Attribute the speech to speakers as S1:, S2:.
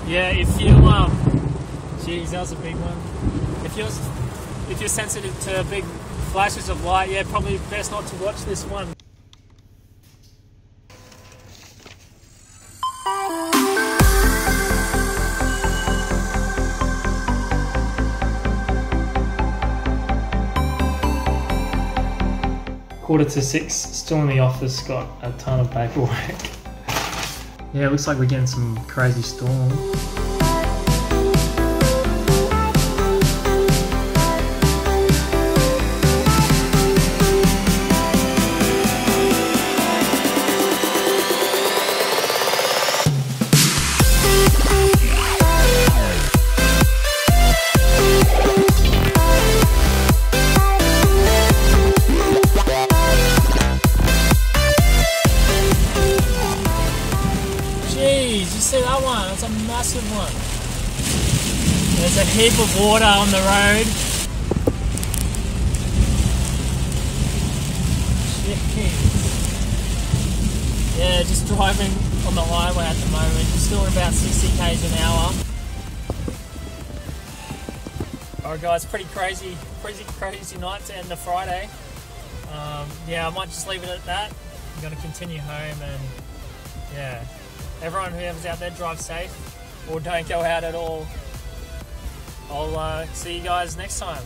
S1: Yeah, if you geez, that was a big one. If you're sensitive to big flashes of light, yeah, probably best not to watch this one. Quarter to 6, still in the office, got a ton of paperwork. Yeah, it looks like we're getting some crazy storm. Jeez, you see that one? That's a massive one. There's a heap of water on the road. Jeez. Yeah, just driving on the highway at the moment. Still at about 60 k's an hour. Alright guys, pretty crazy night to end the Friday. Yeah, I might just leave it at that. I'm going to continue home and yeah. Everyone whoever's out there, drive safe or don't go out at all. I'll see you guys next time.